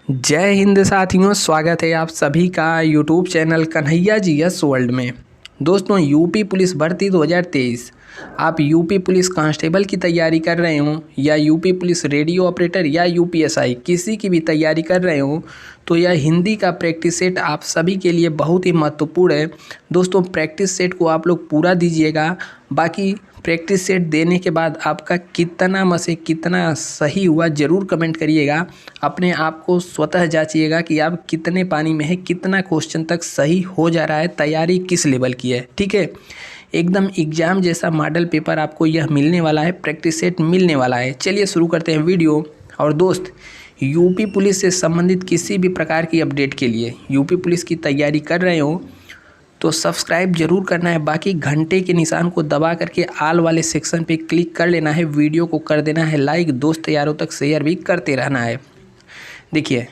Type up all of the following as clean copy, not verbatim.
जय हिंद साथियों, स्वागत है आप सभी का YouTube channel Kanhaiya ji yes world में। दोस्तों, यूपी पुलिस भर्ती 2023 आप यूपी पुलिस कांस्टेबल की तैयारी कर रहे हो या यूपी पुलिस रेडियो ऑपरेटर या यूपीएसआई किसी की भी तैयारी कर रहे हो तो यह हिंदी का प्रैक्टिस सेट आप सभी के लिए बहुत ही महत्वपूर्ण है। दोस्तों, प्रैक्टिस सेट को आप लोग पूरा दीजिएगा। बाकी प्रैक्टिस सेट देने के बाद आपका कितना सही हुआ ज़रूर कमेंट करिएगा। अपने आप को स्वतः जांचिएगा कि आप कितने पानी में है, कितना क्वेश्चन तक सही हो जा रहा है, तैयारी किस लेवल की है। ठीक है, एकदम एग्जाम जैसा मॉडल पेपर आपको यह मिलने वाला है, प्रैक्टिस सेट मिलने वाला है। चलिए शुरू करते हैं वीडियो। और दोस्त, यूपी पुलिस से संबंधित किसी भी प्रकार की अपडेट के लिए, यूपी पुलिस की तैयारी कर रहे हो तो सब्सक्राइब जरूर करना है। बाकी घंटे के निशान को दबा करके आल वाले सेक्शन पे क्लिक कर लेना है। वीडियो को कर देना है लाइक, दोस्त यारों तक शेयर भी करते रहना है। देखिए,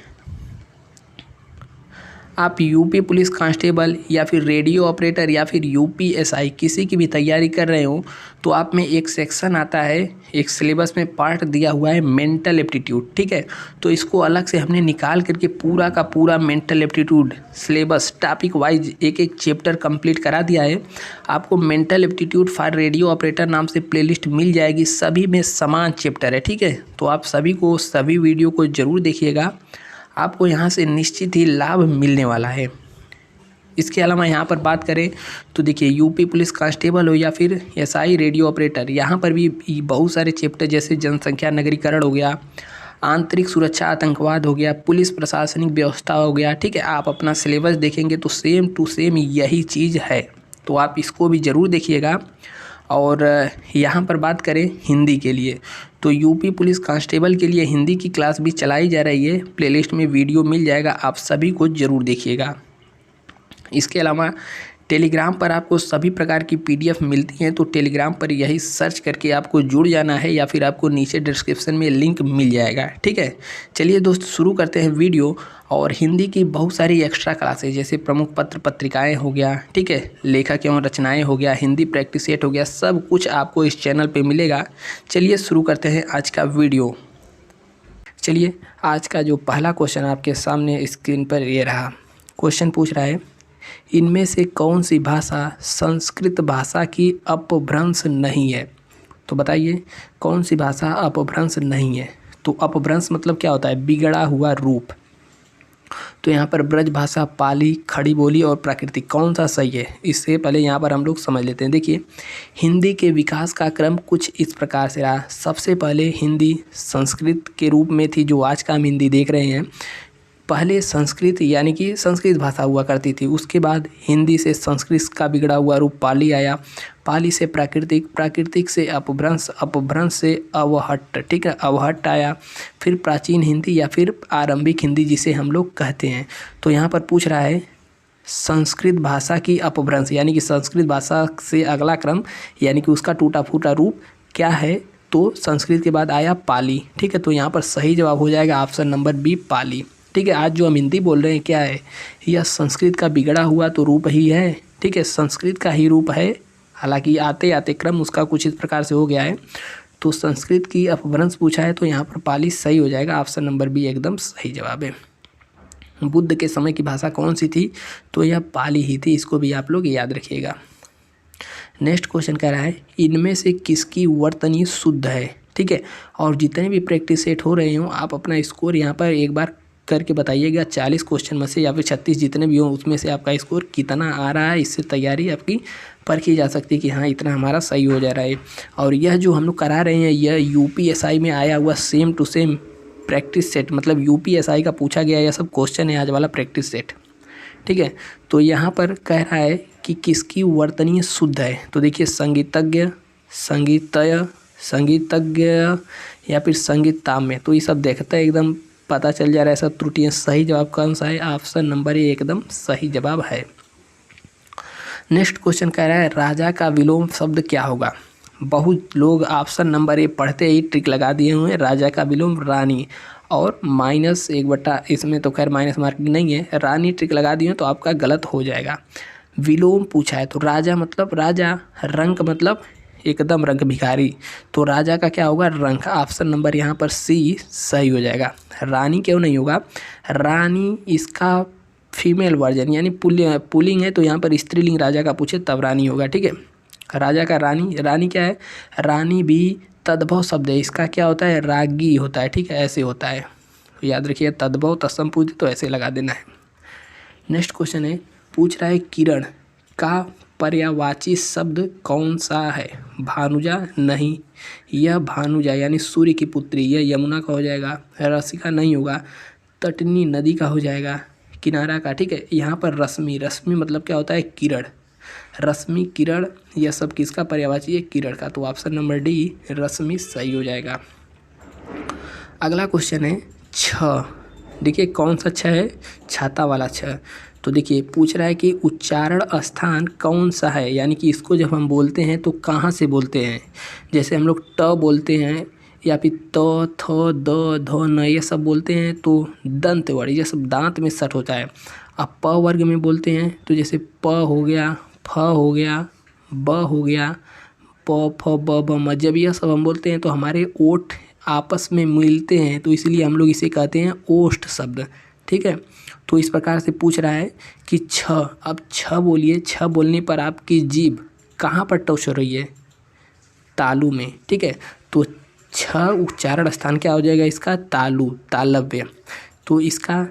आप यूपी पुलिस कांस्टेबल या फिर रेडियो ऑपरेटर या फिर यूपीएसआई किसी की भी तैयारी कर रहे हो तो आप में एक सेक्शन आता है, एक सिलेबस में पार्ट दिया हुआ है मेंटल एप्टीट्यूड। ठीक है, तो इसको अलग से हमने निकाल करके पूरा का पूरा mental aptitude syllabus topic wise एक एक चैप्टर कंप्लीट करा दिया है। आपको mental aptitude for radio operator नाम से प्लेलिस्ट मिल जाएगी, सभी में समान चैप्टर है। ठीक है, तो आप सभी वीडियो को ज़रूर देखिएगा, आपको यहाँ से निश्चित ही लाभ मिलने वाला है। इसके अलावा यहाँ पर बात करें तो देखिए, यूपी पुलिस कांस्टेबल हो या फिर एसआई रेडियो ऑपरेटर, यहाँ पर भी बहुत सारे चैप्टर जैसे जनसंख्या नगरीकरण हो गया, आंतरिक सुरक्षा आतंकवाद हो गया, पुलिस प्रशासनिक व्यवस्था हो गया। ठीक है, आप अपना सिलेबस देखेंगे तो सेम टू सेम यही चीज़ है, तो आप इसको भी ज़रूर देखिएगा। और यहाँ पर बात करें हिंदी के लिए तो यूपी पुलिस कांस्टेबल के लिए हिंदी की क्लास भी चलाई जा रही है, प्लेलिस्ट में वीडियो मिल जाएगा, आप सभी को ज़रूर देखिएगा। इसके अलावा टेलीग्राम पर आपको सभी प्रकार की पीडीएफ मिलती हैं, तो टेलीग्राम पर यही सर्च करके आपको जुड़ जाना है या फिर आपको नीचे डिस्क्रिप्शन में लिंक मिल जाएगा। ठीक है, चलिए दोस्त शुरू करते हैं वीडियो। और हिंदी की बहुत सारी एक्स्ट्रा क्लासेज जैसे प्रमुख पत्र पत्रिकाएं हो गया, ठीक है, लेखक एवं रचनाएं हो गया, हिंदी प्रैक्टिस सेट हो गया, सब कुछ आपको इस चैनल पर मिलेगा। चलिए शुरू करते हैं आज का वीडियो। चलिए, आज का जो पहला क्वेश्चन आपके सामने स्क्रीन पर ये रहा। क्वेश्चन पूछ रहा है, इनमें से कौन सी भाषा संस्कृत भाषा की अपभ्रंश नहीं है? तो बताइए कौन सी भाषा अपभ्रंश नहीं है। तो अपभ्रंश मतलब क्या होता है? बिगड़ा हुआ रूप। तो यहाँ पर ब्रज भाषा, पाली, खड़ी बोली और प्राकृतिक, कौन सा सही है? इससे पहले यहाँ पर हम लोग समझ लेते हैं। देखिए, हिंदी के विकास का क्रम कुछ इस प्रकार से रहा। सबसे पहले हिंदी संस्कृत के रूप में थी, जो आज का हम हिंदी देख रहे हैं। पहले संस्कृत यानी कि संस्कृत भाषा हुआ करती थी, उसके बाद हिंदी से संस्कृत का बिगड़ा हुआ रूप पाली आया, पाली से प्राकृतिक, प्राकृतिक से अपभ्रंश, अपभ्रंश से अवहट्ट, ठीक है, अवहट्ट आया, फिर प्राचीन हिंदी या फिर आरंभिक हिंदी जिसे हम लोग कहते हैं। तो यहाँ पर पूछ रहा है संस्कृत भाषा की अपभ्रंश यानी कि संस्कृत भाषा से अगला क्रम यानी कि उसका टूटा फूटा रूप क्या है? तो संस्कृत के बाद आया पाली। ठीक है, तो यहाँ पर सही जवाब हो जाएगा ऑप्शन नंबर बी, पाली। ठीक है, आज जो हम हिंदी बोल रहे हैं क्या है? यह संस्कृत का बिगड़ा हुआ तो रूप ही है। ठीक है, संस्कृत का ही रूप है, हालांकि आते आते क्रम उसका कुछ इस प्रकार से हो गया है। तो संस्कृत की अपभ्रंश पूछा है तो यहाँ पर पाली सही हो जाएगा, ऑप्शन नंबर बी एकदम सही जवाब है। बुद्ध के समय की भाषा कौन सी थी? तो यह पाली ही थी, इसको भी आप लोग याद रखिएगा। नेक्स्ट क्वेश्चन कह रहा है, इनमें से किसकी वर्तनी शुद्ध है? ठीक है, और जितने भी प्रैक्टिस सेट हो रहे हों आप अपना स्कोर यहाँ पर एक बार करके बताइएगा। 40 क्वेश्चन में से या फिर 36 जितने भी हों उसमें से आपका स्कोर कितना आ रहा है, इससे तैयारी आपकी परखी जा सकती है कि हाँ इतना हमारा सही हो जा रहा है। और यह जो हम लोग करा रहे हैं यह यूपीएसआई में आया हुआ same to same practice set, मतलब यूपीएसआई का पूछा गया यह सब क्वेश्चन है आज वाला प्रैक्टिस सेट। ठीक है, तो यहाँ पर कह रहा है कि किसकी वर्तनी शुद्ध है? तो देखिए, संगीतज्ञ, संगीतज्ञ या फिर संगीताम्य, तो ये सब देखते हैं एकदम पता चल जा रहा है सब त्रुटियाँ। सही जवाब कौन सा है? ऑप्शन नंबर ए एकदम सही जवाब है। नेक्स्ट क्वेश्चन कह रहा है, राजा का विलोम शब्द क्या होगा? बहुत लोग ऑप्शन नंबर ए पढ़ते ही ट्रिक लगा दिए हुए हैं, राजा का विलोम रानी, और -1/, इसमें तो खैर माइनस मार्किंग नहीं है, रानी ट्रिक लगा दिए तो आपका गलत हो जाएगा। विलोम पूछा है तो राजा मतलब राजा, रंक मतलब एकदम रंग भिखारी। तो राजा का क्या होगा, रंग। ऑप्शन नंबर यहाँ पर सी सही हो जाएगा। रानी क्यों नहीं होगा, रानी इसका फीमेल वर्जन यानी पुल्लिंग है, तो यहाँ पर स्त्रीलिंग राजा का पूछे तब रानी होगा। ठीक है, राजा का रानी, रानी क्या है, रानी भी तद्भव शब्द है, इसका क्या होता है, रागी होता है। ठीक है, ऐसे होता है, याद रखिए, तद्भव तत्सम पूछे तो ऐसे लगा देना है। नेक्स्ट क्वेश्चन है, पूछ रहा है किरण का पर्यायवाची शब्द कौन सा है। भानुजा नहीं, यह भानुजा यानी सूर्य की पुत्री, यह यमुना का हो जाएगा। रसिका नहीं होगा, तटनी नदी का हो जाएगा, किनारा का। ठीक है, यहाँ पर रश्मि, रश्मि मतलब क्या होता है, किरण, रश्मि किरण, यह सब किसका पर्यायवाची है, किरण का। तो ऑप्शन नंबर डी रश्मि सही हो जाएगा। अगला क्वेश्चन है छ, देखिए कौन सा छ है, छाता वाला छ। तो देखिए पूछ रहा है कि उच्चारण स्थान कौन सा है, यानी कि इसको जब हम बोलते हैं तो कहाँ से बोलते हैं। जैसे हम लोग ट बोलते हैं या फिर त थ द ध न ये सब बोलते हैं तो दंत वर्ण, ये सब दांत में सट होता है। अब प वर्ग में बोलते हैं तो जैसे प हो गया, फ हो गया, ब हो गया, प फ ब ब म, जब यह सब हम बोलते हैं तो हमारे ओठ आपस में मिलते हैं, तो इसलिए हम लोग इसे कहते हैं ओष्ठ शब्द। ठीक है, तो इस प्रकार से पूछ रहा है कि छ, अब छ बोलिए, छ बोलने पर आपकी जीभ कहाँ पर टच हो रही है, तालु में। ठीक है, तो छ उच्चारण स्थान क्या हो जाएगा इसका, तालु, तालव्य। तो इसका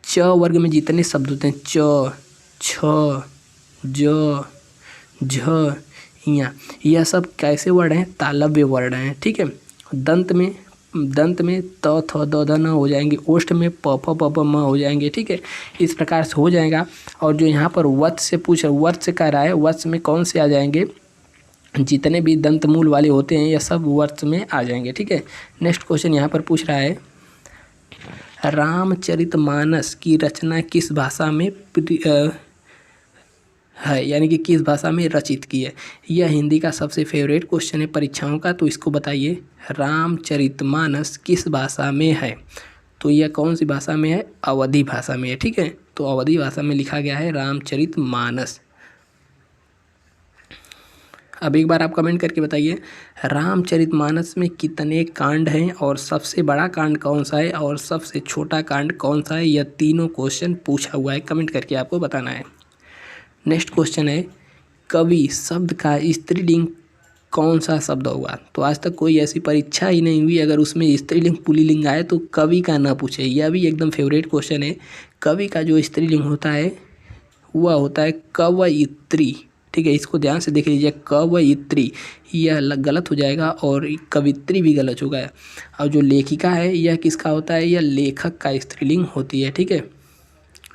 च वर्ग में जितने शब्द होते हैं, च, छ, ज, झ, या, यह सब कैसे वर्ण हैं, तालव्य वर्ण हैं। ठीक है, दंत में त थ द ध न हो जाएंगे, ओष्ठ में प फ ब ब म हो जाएंगे। ठीक है, इस प्रकार से हो जाएगा। और जो यहाँ पर वत्स से पूछ रहा है, वत्स से कह रहा है, वत्स में कौन से आ जाएंगे, जितने भी दंत मूल वाले होते हैं ये सब वत्स में आ जाएंगे। ठीक है, नेक्स्ट क्वेश्चन यहाँ पर पूछ रहा है, रामचरितमानस की रचना किस भाषा में है, यानी कि किस भाषा में रचित की है। यह हिंदी का सबसे फेवरेट क्वेश्चन है परीक्षाओं का, तो इसको बताइए, रामचरितमानस किस भाषा में है। तो यह कौन सी भाषा में है, अवधी भाषा में है। ठीक है, तो अवधी भाषा में लिखा गया है रामचरितमानस। अब एक बार आप कमेंट करके बताइए, रामचरितमानस में कितने कांड हैं और सबसे बड़ा कांड कौन सा है और सबसे छोटा कांड कौन सा है। यह तीनों क्वेश्चन पूछा हुआ है, कमेंट करके आपको बताना है। नेक्स्ट क्वेश्चन है, कवि शब्द का स्त्रीलिंग कौन सा शब्द होगा। तो आज तक कोई ऐसी परीक्षा ही नहीं हुई अगर उसमें स्त्रीलिंग पुल्लिंग आए तो कवि का ना पूछे। यह भी एकदम फेवरेट क्वेश्चन है। कवि का जो स्त्रीलिंग होता है वह होता है कवयित्री। ठीक है, इसको ध्यान से देख लीजिए, कवयित्री यह गलत हो जाएगा और कवित्री भी गलत होगा। और जो लेखिका है यह किसका होता है, यह लेखक का स्त्रीलिंग होती है। ठीक है,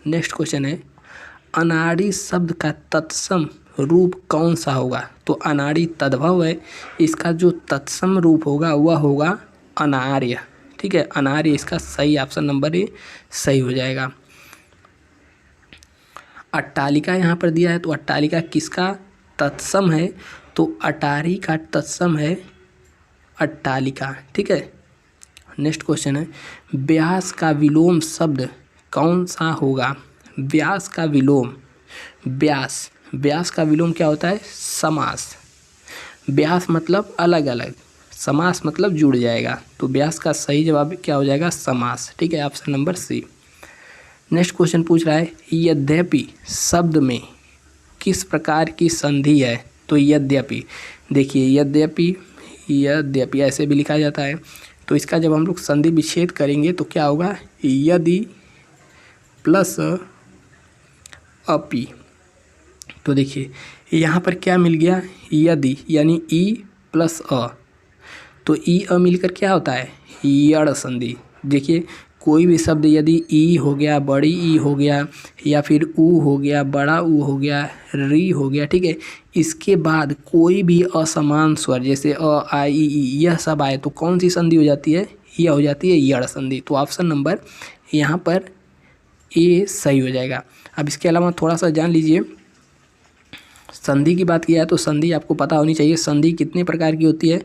नेक्स्ट क्वेश्चन है, अनाड़ी शब्द का तत्सम रूप कौन सा होगा। तो अनाड़ी तद्भव है, इसका जो तत्सम रूप होगा वह होगा अनार्य। ठीक है, अनार्य इसका सही ऑप्शन नंबर ए सही हो जाएगा। अट्टालिका यहाँ पर दिया है, तो अट्टालिका किसका तत्सम है, तो अटारी का तत्सम है अट्टालिका। ठीक है, नेक्स्ट क्वेश्चन है, व्यास का विलोम शब्द कौन सा होगा। व्यास का विलोम, व्यास का विलोम क्या होता है, समास। व्यास मतलब अलग अलग, समास मतलब जुड़ जाएगा, तो व्यास का सही जवाब क्या हो जाएगा, समास। ठीक है, option number C. Next question पूछ रहा है, यद्यपि शब्द में किस प्रकार की संधि है। तो यद्यपि, देखिए यद्यपि ऐसे भी लिखा जाता है, तो इसका जब हम लोग संधि विच्छेद करेंगे तो क्या होगा, यदि प्लस अपि। तो देखिए यहाँ पर क्या मिल गया, यदि यानी ई प्लस अ, तो ई अ मिलकर क्या होता है, यड़ संधि। देखिए कोई भी शब्द यदि ई हो गया, बड़ी ई हो गया, या फिर ऊ हो गया, बड़ा ऊ हो गया, री हो गया, ठीक है, इसके बाद कोई भी असमान स्वर जैसे अ आ ई यह सब आए तो कौन सी संधि हो जाती है, यह हो जाती है यड़ संधि। तो ऑप्शन नंबर यहाँ पर ए सही हो जाएगा। अब इसके अलावा थोड़ा सा जान लीजिए, संधि की बात किया है तो संधि आपको पता होनी चाहिए। संधि कितने प्रकार की होती है,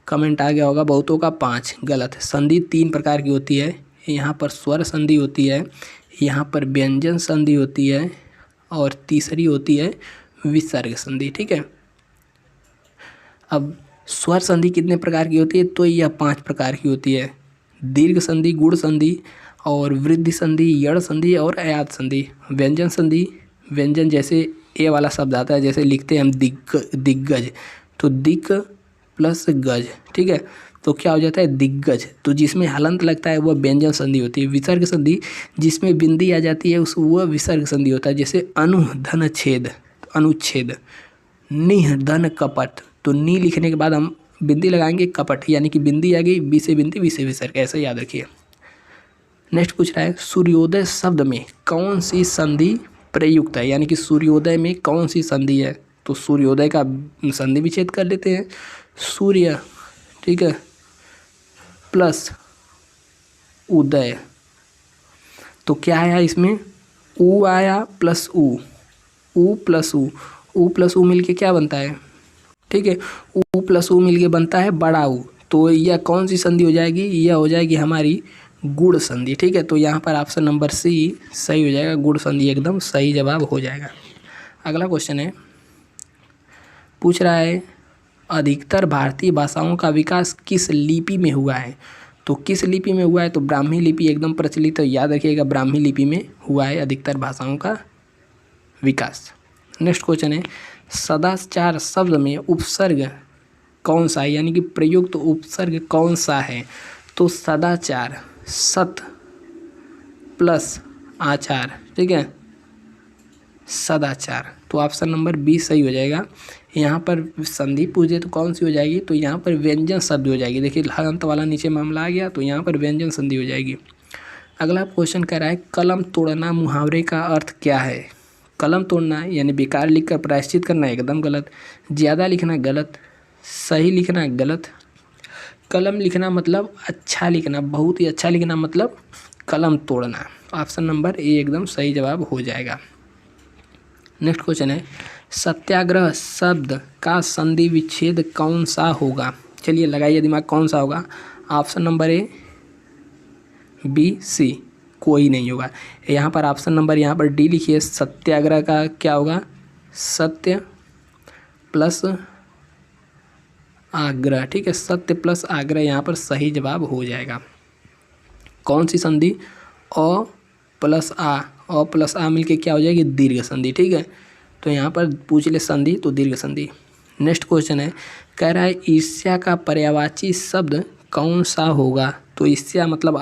कमेंट आ गया होगा बहुतों का 5, गलत। संधि 3 प्रकार की होती है। यहाँ पर स्वर संधि होती है, यहाँ पर व्यंजन संधि होती है, और तीसरी होती है विसर्ग संधि। ठीक है, अब स्वर संधि कितने प्रकार की होती है, तो यह 5 प्रकार की होती है। दीर्घ संधि, गुण संधि और वृद्धि संधि, यड़ संधि और अयात संधि। व्यंजन संधि, व्यंजन जैसे ए वाला शब्द आता है, जैसे लिखते हैं हम दिग्गज, तो दिक् प्लस गज, ठीक है, तो क्या हो जाता है दिग्गज। तो जिसमें हलंत लगता है वह व्यंजन संधि होती है। विसर्ग संधि जिसमें बिंदी आ जाती है उस वह विसर्ग संधि होता है, जैसे अनु धन छेद, अनुच्छेद। निह धन कपट, तो नी लिखने के बाद हम बिंदी लगाएंगे, कपट यानी कि बिंदी आ गई, बी से बिंदी, बी से विसर्ग, ऐसे याद रखिए। नेक्स्ट पूछ रहा है सूर्योदय शब्द में कौन सी संधि प्रयुक्त है, यानी कि सूर्योदय में कौन सी संधि है। तो सूर्योदय का संधि विच्छेद कर लेते हैं, सूर्य, ठीक है, प्लस उदय, तो क्या आया इसमें, ऊ आया प्लस ऊ, ऊ प्लस ऊ प्लस ऊ मिलके क्या बनता है, ठीक है, ऊ प्लस ऊ मिलके बनता है बड़ा ऊ। तो यह कौन सी संधि हो जाएगी, यह हो जाएगी हमारी गुण संधि, ठीक है। तो यहाँ पर ऑप्शन नंबर सी सही हो जाएगा, गुण संधि एकदम सही जवाब हो जाएगा। अगला क्वेश्चन है, पूछ रहा है अधिकतर भारतीय भाषाओं का विकास किस लिपि में हुआ है। तो किस लिपि में हुआ है, तो ब्राह्मी लिपि एकदम प्रचलित है, याद रखिएगा ब्राह्मी लिपि में हुआ है अधिकतर भाषाओं का विकास। नेक्स्ट क्वेश्चन है सदाचार शब्द में उपसर्ग कौन सा है, यानी कि प्रयुक्त उपसर्ग कौन सा है। तो सदाचार, सत प्लस आचार, ठीक है, सदाचार, तो ऑप्शन नंबर बी सही हो जाएगा। यहाँ पर संधि पूछे तो कौन सी हो जाएगी, तो यहाँ पर व्यंजन शब्द हो जाएगी। देखिए हलंत वाला नीचे मामला आ गया, तो यहाँ पर व्यंजन संधि हो जाएगी। अगला क्वेश्चन कह रहा है कलम तोड़ना मुहावरे का अर्थ क्या है। कलम तोड़ना यानी बेकार लिखकर प्रायश्चित करना एकदम गलत, ज़्यादा लिखना गलत, सही लिखना गलत, कलम लिखना मतलब अच्छा लिखना, बहुत ही अच्छा लिखना मतलब कलम तोड़ना। ऑप्शन नंबर ए एकदम सही जवाब हो जाएगा। नेक्स्ट क्वेश्चन है सत्याग्रह शब्द का संधि विच्छेद कौन सा होगा। चलिए लगाइए दिमाग, कौन सा होगा। ऑप्शन नंबर ए, बी, सी, कोई नहीं होगा। यहाँ पर ऑप्शन नंबर यहाँ पर डी लिखिए, सत्याग्रह का क्या होगा, सत्य प्लस आग्रह, ठीक है, सत्य प्लस आग्रह यहाँ पर सही जवाब हो जाएगा। कौन सी संधि, अ प्लस आ मिलके क्या हो जाएगी, दीर्घ संधि, ठीक है। तो यहाँ पर पूछ ले संधि तो दीर्घ संधि। नेक्स्ट क्वेश्चन है कह रहा है ईर्ष्या का पर्यायवाची शब्द कौन सा होगा। तो ईर्ष्या मतलब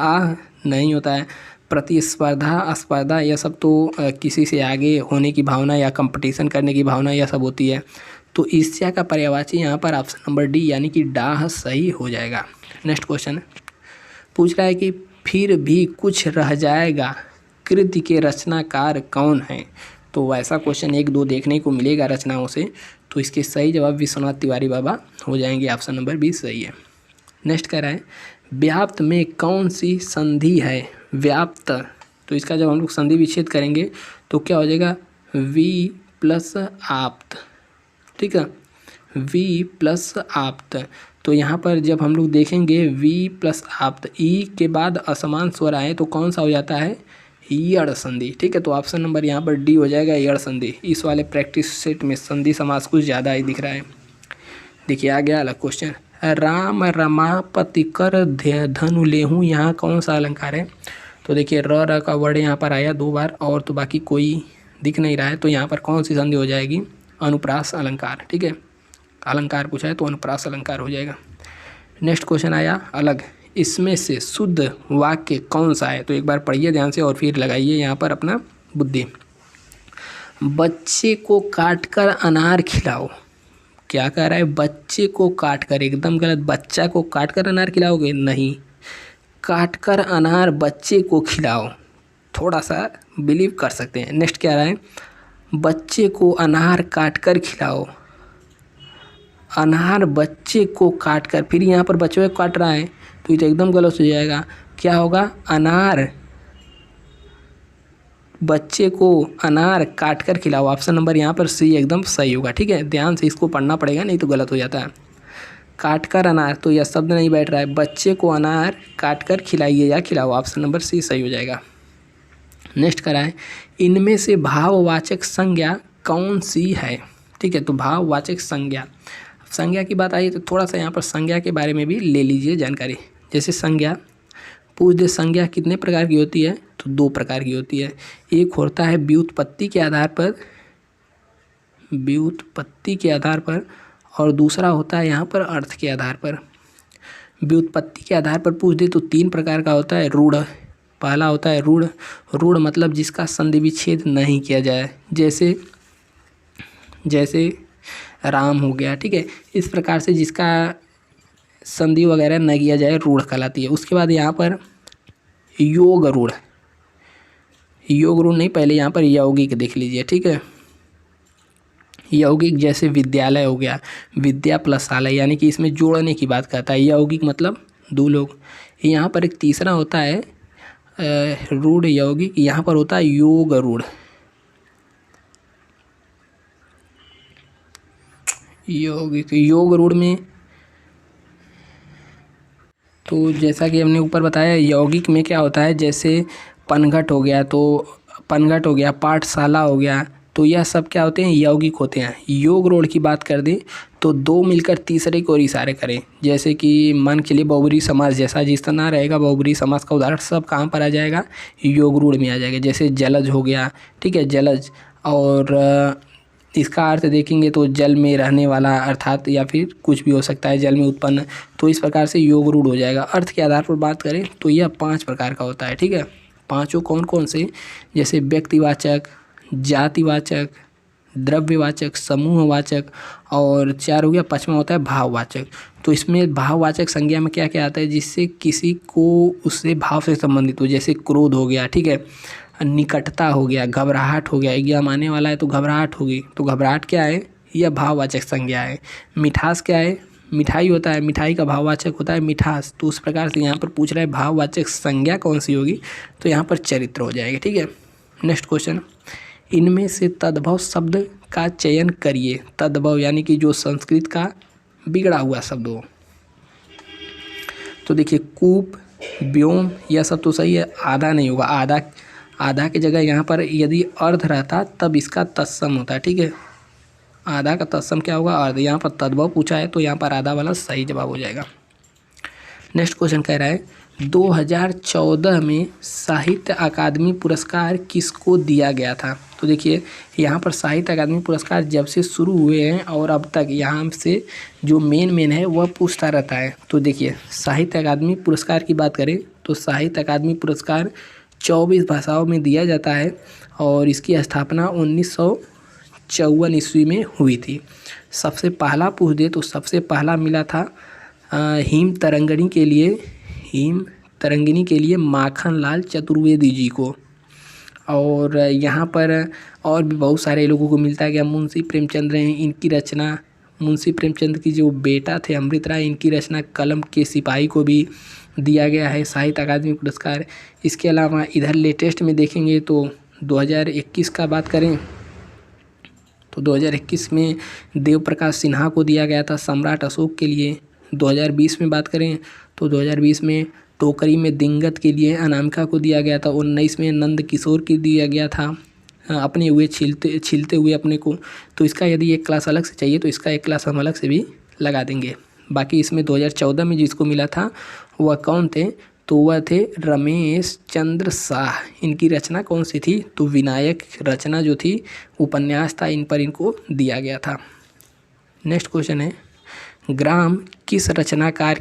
नहीं होता है, प्रतिस्पर्धा, स्पर्धा, यह सब तो किसी से आगे होने की भावना या कंपटीशन करने की भावना यह सब होती है। तो ईर्ष्या का पर्यायवाची यहाँ पर ऑप्शन नंबर डी यानी कि डाह सही हो जाएगा। नेक्स्ट क्वेश्चन पूछ रहा है कि फिर भी कुछ रह जाएगा कृति के रचनाकार कौन है। तो वैसा क्वेश्चन 1-2 देखने को मिलेगा रचनाओं से, तो इसके सही जवाब विश्वनाथ तिवारी बाबा हो जाएंगे, ऑप्शन नंबर बी सही है। नेक्स्ट कह रहा है व्याप्त में कौन सी संधि है, व्याप्त, तो इसका जब हम लोग संधि विच्छेद करेंगे तो क्या हो जाएगा, वी प्लस आप्त, ठीक है, वी प्लस आप्त। तो यहाँ पर जब हम लोग देखेंगे वी प्लस आप्त, ई के बाद असमान स्वर आए तो कौन सा हो जाता है, यड़ संधि, ठीक है। तो ऑप्शन नंबर यहाँ पर डी हो जाएगा, यड़ संधि। इस वाले प्रैक्टिस सेट में संधि समास कुछ ज़्यादा ही दिख रहा है। देखिए आ गया अलग क्वेश्चन, राम रमापति कर धनु लेहूँ, यहाँ कौन सा अलंकार है। तो देखिए र का वर्ड यहाँ पर आया 2 बार और तो बाकी कोई दिख नहीं रहा है, तो यहाँ पर कौन सी संधि हो जाएगी, अनुप्रास अलंकार, ठीक है, अलंकार पूछा है तो अनुप्रास अलंकार हो जाएगा। नेक्स्ट क्वेश्चन आया अलग, इसमें से शुद्ध वाक्य कौन सा है। तो एक बार पढ़िए ध्यान से और फिर लगाइए यहाँ पर अपना बुद्धि। बच्चे को काटकर अनार खिलाओ, क्या कह रहा है, बच्चे को काटकर, एकदम गलत, बच्चा को काटकर अनार खिलाओगे नहीं, काटकर अनार बच्चे को खिलाओ, थोड़ा सा बिलीव कर सकते हैं। नेक्स्ट क्या रहा है, बच्चे को अनार काटकर खिलाओ, अनार बच्चे को काटकर, फिर यहाँ पर बच्चे को काट रहा है तो ये तो एकदम गलत हो जाएगा। क्या होगा, अनार बच्चे को अनार काटकर खिलाओ, ऑप्शन नंबर यहाँ पर सी एकदम सही होगा, ठीक है। ध्यान से इसको पढ़ना पड़ेगा नहीं तो गलत हो जाता है। काटकर अनार, तो यह शब्द नहीं बैठ रहा है, बच्चे को अनार काटकर खिलाइए या खिलाओ, ऑप्शन नंबर सी सही हो जाएगा। नेक्स्ट करा है इनमें से भाववाचक संज्ञा कौन सी है, ठीक है। तो भाववाचक संज्ञा संज्ञा की बात आई तो थोड़ा सा यहाँ पर संज्ञा के बारे में भी ले लीजिए जानकारी। जैसे संज्ञा पूछ दे संज्ञा कितने प्रकार की होती है, तो 2 प्रकार की होती है। एक होता है व्युत्पत्ति के आधार पर, और दूसरा होता है यहाँ पर अर्थ के आधार पर। व्युत्पत्ति के आधार पर पूछ दे तो 3 प्रकार का होता है रूढ़। पहला होता है रूढ़ मतलब जिसका संधि विच्छेद नहीं किया जाए, जैसे राम हो गया, ठीक है। इस प्रकार से जिसका संधि वगैरह न किया जाए रूढ़ कहलाती है। उसके बाद यहाँ पर योग रूढ़ नहीं, पहले यहाँ पर यौगिक देख लीजिए, ठीक है। यौगिक जैसे विद्यालय हो गया, विद्या प्लस शाला, यानी कि इसमें जोड़ने की बात करता है। यौगिक मतलब 2 लोग। यहाँ पर एक तीसरा होता है रूढ़ यौगिक, यहाँ पर होता है योग रूढ़। योग रूढ़ में तो जैसा कि हमने ऊपर बताया यौगिक में क्या होता है, जैसे पनघट हो गया, पाठशाला हो गया, तो यह सब क्या होते हैं, यौगिक होते हैं। योग रूढ़ की बात कर दें तो 2 मिलकर तीसरे की ओर इशारे करें, जैसे कि मन के लिए बहुब्रीहि समास जैसा जिस तरह रहेगा बहुब्रीहि समास का उदाहरण सब कहाँ पर आ जाएगा, योग रूढ़ में आ जाएगा। जैसे जलज हो गया, ठीक है, जलज, और इसका अर्थ देखेंगे तो जल में रहने वाला अर्थात या फिर कुछ भी हो सकता है जल में उत्पन्न, तो इस प्रकार से योग रूढ़ हो जाएगा। अर्थ के आधार पर बात करें तो यह 5 प्रकार का होता है, ठीक है। 5 कौन कौन से, जैसे व्यक्तिवाचक, जातिवाचक, द्रव्यवाचक, समूहवाचक, और 4 हो गया 5वां होता है भाववाचक। तो इसमें भाववाचक संज्ञा में क्या क्या आता है, जिससे किसी को उससे भाव से संबंधित हो, जैसे क्रोध हो गया, ठीक है, निकटता हो गया, घबराहट हो गया, एग्जाम आने वाला है तो घबराहट होगी, तो घबराहट क्या है, यह भाववाचक संज्ञा है। मिठास क्या है, मिठाई होता है, मिठाई का भाववाचक होता है मिठास। तो उस प्रकार से यहाँ पर पूछ रहा है भाववाचक संज्ञा कौन सी होगी, तो यहाँ पर चरित्र हो जाएगा, ठीक है। नेक्स्ट क्वेश्चन, इनमें से तद्भव शब्द का चयन करिए। तद्भव यानी कि जो संस्कृत का बिगड़ा हुआ शब्द हो। तो देखिए कूप, व्योम, यह सब तो सही है, आधा नहीं होगा। आधा की जगह यहाँ पर यदि अर्ध रहता तब इसका तत्सम होता है, ठीक है। आधा का तत्सम क्या होगा, अर्ध। यहाँ पर तद्भव पूछा है तो यहाँ पर आधा वाला सही जवाब हो जाएगा। नेक्स्ट क्वेश्चन कह रहा है 2014 में साहित्य अकादमी पुरस्कार किसको दिया गया था। तो देखिए यहाँ पर साहित्य अकादमी पुरस्कार जब से शुरू हुए हैं और अब तक यहाँ से जो मेन है वह पूछता रहता है। तो देखिए साहित्य अकादमी पुरस्कार की बात करें तो साहित्य अकादमी पुरस्कार 24 भाषाओं में दिया जाता है और इसकी स्थापना 1954 ईस्वी में हुई थी। सबसे पहला पूछ दे तो सबसे पहला मिला था हिम तरंगिनी के लिए माखनलाल चतुर्वेदी जी को। और यहाँ पर और भी बहुत सारे लोगों को मिलता है। मुंशी प्रेमचंद हैं, इनकी रचना, मुंशी प्रेमचंद की जो बेटा थे अमृत राय, इनकी रचना कलम के सिपाही को भी दिया गया है साहित्य अकादमी पुरस्कार। इसके अलावा इधर लेटेस्ट में देखेंगे तो 2021 का बात करें तो 2021 में देव प्रकाश सिन्हा को दिया गया था सम्राट अशोक के लिए। 2020 में बात करें तो 2020 में टोकरी में दिंगत के लिए अनामिका को दिया गया था। 19 में नंद किशोर को दिया गया था अपने हुए छिलते हुए अपने को। तो इसका यदि एक क्लास अलग से चाहिए तो इसका एक क्लास हम अलग से भी लगा देंगे। बाकी इसमें 2014 में जिसको मिला था वह कौन थे, तो वह थे रमेश चंद्र शाह। इनकी रचना कौन सी थी, तो विनायक रचना जो थी उपन्यास था, इन पर इनको दिया गया था। नेक्स्ट क्वेश्चन है ग्राम किस रचनाकार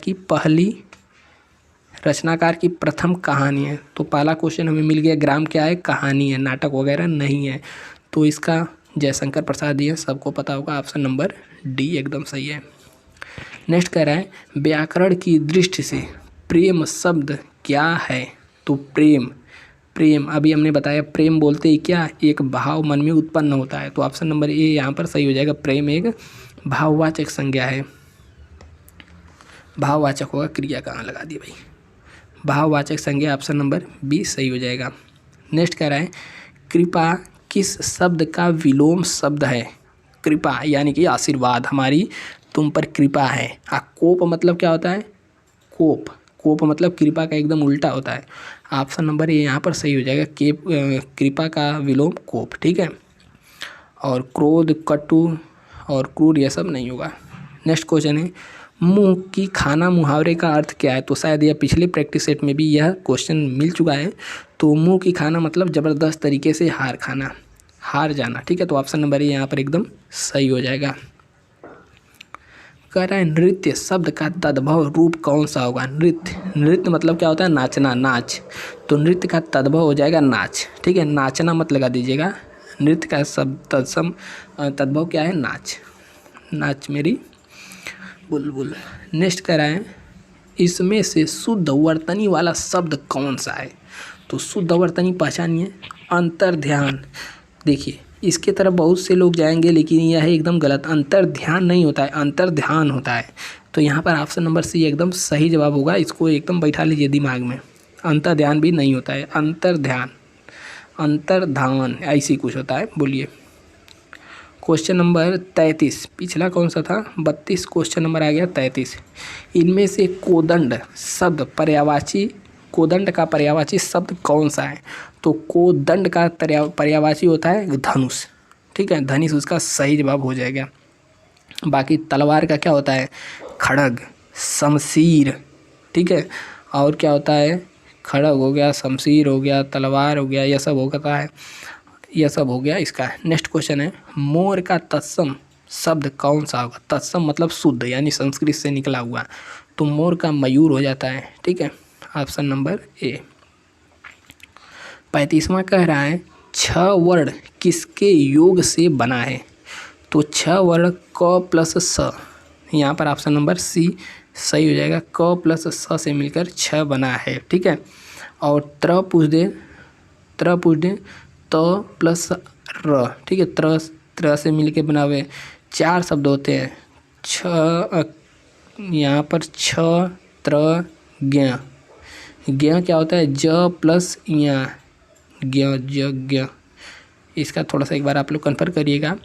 की प्रथम कहानी है। तो पहला क्वेश्चन हमें मिल गया, ग्राम क्या है, कहानी है, नाटक वगैरह नहीं है। तो इसका जयशंकर प्रसाद दिए, सबको पता होगा, ऑप्शन नंबर डी एकदम सही है। नेक्स्ट कह रहा है व्याकरण की दृष्टि से प्रेम शब्द क्या है। तो प्रेम अभी हमने बताया, प्रेम बोलते ही क्या, एक भाव मन में उत्पन्न होता है। तो ऑप्शन नंबर ए यहाँ पर सही हो जाएगा। प्रेम एक भाववाचक संज्ञा है। भाववाचक होगा, क्रिया कहाँ लगा दी भाई, भाववाचक संज्ञा, ऑप्शन नंबर बी सही हो जाएगा। नेक्स्ट कह रहा है कृपा किस शब्द का विलोम शब्द है। कृपा यानी कि आशीर्वाद, हमारी तुम पर कृपा है। कोप मतलब क्या होता है, कोप मतलब कृपा का एकदम उल्टा होता है। ऑप्शन नंबर ए यहाँ पर सही हो जाएगा, कृपा का विलोम कोप, ठीक है। और क्रोध, कटु और क्रूर यह सब नहीं होगा। नेक्स्ट क्वेश्चन है मुंह की खाना मुहावरे का अर्थ क्या है। तो शायद यह पिछले प्रैक्टिस सेट में भी यह क्वेश्चन मिल चुका है। तो मुंह की खाना मतलब ज़बरदस्त तरीके से हार खाना, हार जाना। ठीक है, तो ऑप्शन नंबर ए यहाँ पर एकदम सही हो जाएगा। कह रहा है नृत्य शब्द का तद्भव रूप कौन सा होगा। नृत्य मतलब क्या होता है, नाचना, नाच। तो नृत्य का तद्भव हो जाएगा नाच। ठीक है, नाचना मत लगा दीजिएगा। नृत्य का शब्द तद्भव क्या है, नाच। नाच मेरी बुलबुल। नेक्स्ट कह रहा है इसमें से शुद्ध वर्तनी वाला शब्द कौन सा है। तो शुद्ध वर्तनी पहचानिए, अंतर ध्यान। देखिए इसके तरफ बहुत से लोग जाएंगे लेकिन यह है एकदम गलत। अंतर ध्यान नहीं होता है, अंतर ध्यान होता है। तो यहाँ पर ऑप्शन नंबर सी एकदम सही जवाब होगा। इसको एकदम बैठा लीजिए दिमाग में। अंतर ध्यान भी नहीं होता है, अंतर ध्यान, अंतर्धान ऐसी कुछ होता है। बोलिए क्वेश्चन नंबर 33। पिछला कौन सा था, 32। क्वेश्चन नंबर आ गया 33। इनमें से कोदंड शब्द पर्यायवाची, कोदंड का पर्यायवाची शब्द कौन सा है। तो कोदंड का पर्यायवाची होता है धनुष। ठीक है, धनुष उसका सही जवाब हो जाएगा। बाकी तलवार का क्या होता है, खड़ग, शमशीर। ठीक है, और क्या होता है, खड़ग हो गया, शमशीर हो गया, तलवार हो गया, यह सब होता है, यह सब हो गया इसका। नेक्स्ट क्वेश्चन है मोर का तत्सम शब्द कौन सा होगा। तत्सम मतलब शुद्ध, यानी संस्कृत से निकला हुआ। तो मोर का मयूर हो जाता है। ठीक है, ऑप्शन नंबर ए। 35वां कह रहा है 6 वर्ण किसके योग से बना है। तो 6 वर्ण क प्लस स, यहाँ पर ऑप्शन नंबर सी सही हो जाएगा। क प्लस स से मिलकर 6 बना है। ठीक है, और त्र पूछ दे त प्लस र। ठीक है, त्र से मिलके बना हुए 4 शब्द होते हैं। यहाँ पर 6 त्र ज्ञ। ज्ञ क्या होता है, ज प्लस ज्ञ, ज्ञ। इसका थोड़ा सा एक बार आप लोग कन्फर्म करिएगा।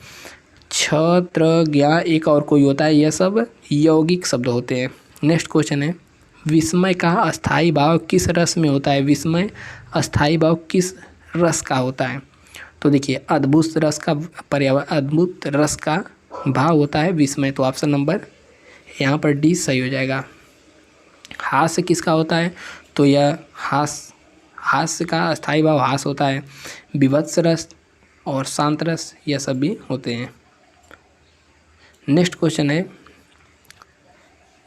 6 त्र ज्ञ एक और कोई होता है, यह सब यौगिक शब्द होते हैं। नेक्स्ट क्वेश्चन है विस्मय का अस्थाई भाव किस रस में होता है। विस्मय अस्थाई भाव किस रस का होता है। तो देखिए अद्भुत रस का अद्भुत रस का भाव होता है विस्मय। तो ऑप्शन नंबर यहाँ पर डी सही हो जाएगा। हास्य किसका होता है। तो यह हास्य का अस्थाई भाव हास होता है। विभत्स रस और शांत रस यह सब भी होते हैं। नेक्स्ट क्वेश्चन है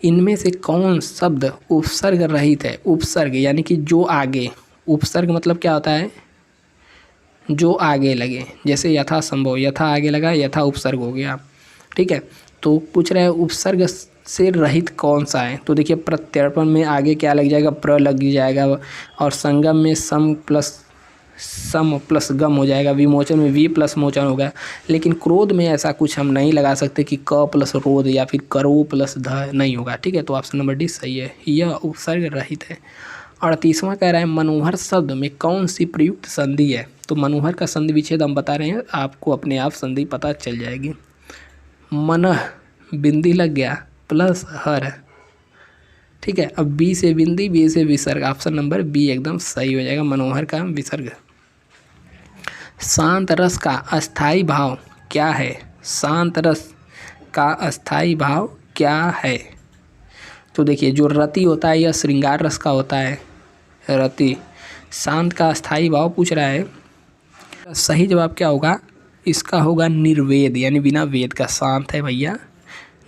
इनमें से कौन शब्द उपसर्ग रहित है। उपसर्ग यानी कि जो आगे, उपसर्ग मतलब क्या होता है, जो आगे लगे। जैसे यथा संभव, यथा आगे लगा, यथा उपसर्ग हो गया। ठीक है, तो पूछ रहा है उपसर्ग से रहित कौन सा है। तो देखिए प्रत्यर्पण में आगे क्या लग जाएगा, प्र लग जाएगा, और संगम में सम प्लस गम हो जाएगा। विमोचन में वी प्लस मोचन होगा। लेकिन क्रोध में ऐसा कुछ हम नहीं लगा सकते कि क प्लस रोध या फिर करो प्लस ध नहीं होगा। ठीक है, तो ऑप्शन नंबर डी सही है, यह उपसर्ग रहित है। 38वां कह रहा है मनोहर शब्द में कौन सी प्रयुक्त संधि है। तो मनोहर का संधि विच्छेद हम बता रहे हैं, आपको अपने आप संधि पता चल जाएगी। मनः बिंदी लग गया प्लस हर। ठीक है, अब बी से बिंदी, बी से विसर्ग। ऑप्शन नंबर बी एकदम सही हो जाएगा, मनोहर का विसर्ग। शांत रस का अस्थाई भाव क्या है। शांत रस का अस्थाई भाव क्या है। तो देखिए जो रति होता है यह श्रृंगार रस का होता है, रति। शांत का अस्थाई भाव पूछ रहा है, सही जवाब क्या होगा, इसका होगा निर्वेद, यानी बिना वेद का। शांत है भैया,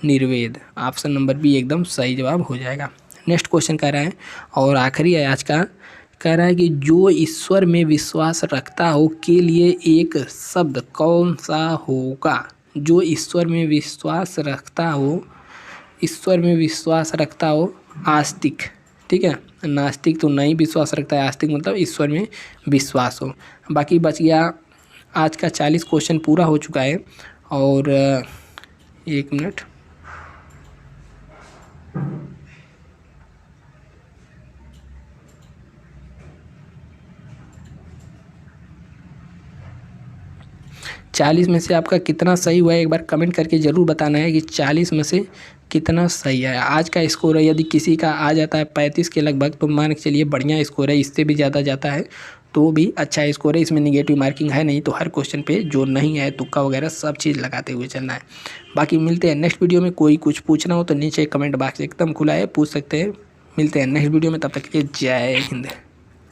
निर्वेद। ऑप्शन नंबर बी एकदम सही जवाब हो जाएगा। नेक्स्ट क्वेश्चन कह रहा है और आखिरी है आज का, कह रहा है कि जो ईश्वर में विश्वास रखता हो के लिए एक शब्द कौन सा होगा। जो ईश्वर में विश्वास रखता हो, ईश्वर में विश्वास रखता हो, आस्तिक। ठीक है, नास्तिक तो नहीं विश्वास रखता है, आस्तिक मतलब ईश्वर में विश्वास हो। बाकी बच गया आज का 40 क्वेश्चन पूरा हो चुका है। और 1 मिनट, चालीस में से आपका कितना सही हुआ है एक बार कमेंट करके ज़रूर बताना है कि 40 में से कितना सही है। आज का स्कोर है, यदि किसी का आ जाता है 35 के लगभग तो मान के चलिए बढ़िया स्कोर है। इससे भी ज़्यादा जाता है तो भी अच्छा स्कोर है, इसमें निगेटिव मार्किंग है नहीं। तो हर क्वेश्चन पे जो नहीं है तुक्का वगैरह सब चीज़ लगाते हुए चलना है। बाकी मिलते हैं नेक्स्ट वीडियो में। कोई कुछ पूछना हो तो नीचे कमेंट बॉक्स एकदम खुला है, पूछ सकते हैं। मिलते हैं नेक्स्ट वीडियो में, तब तक के लिए जय हिंद।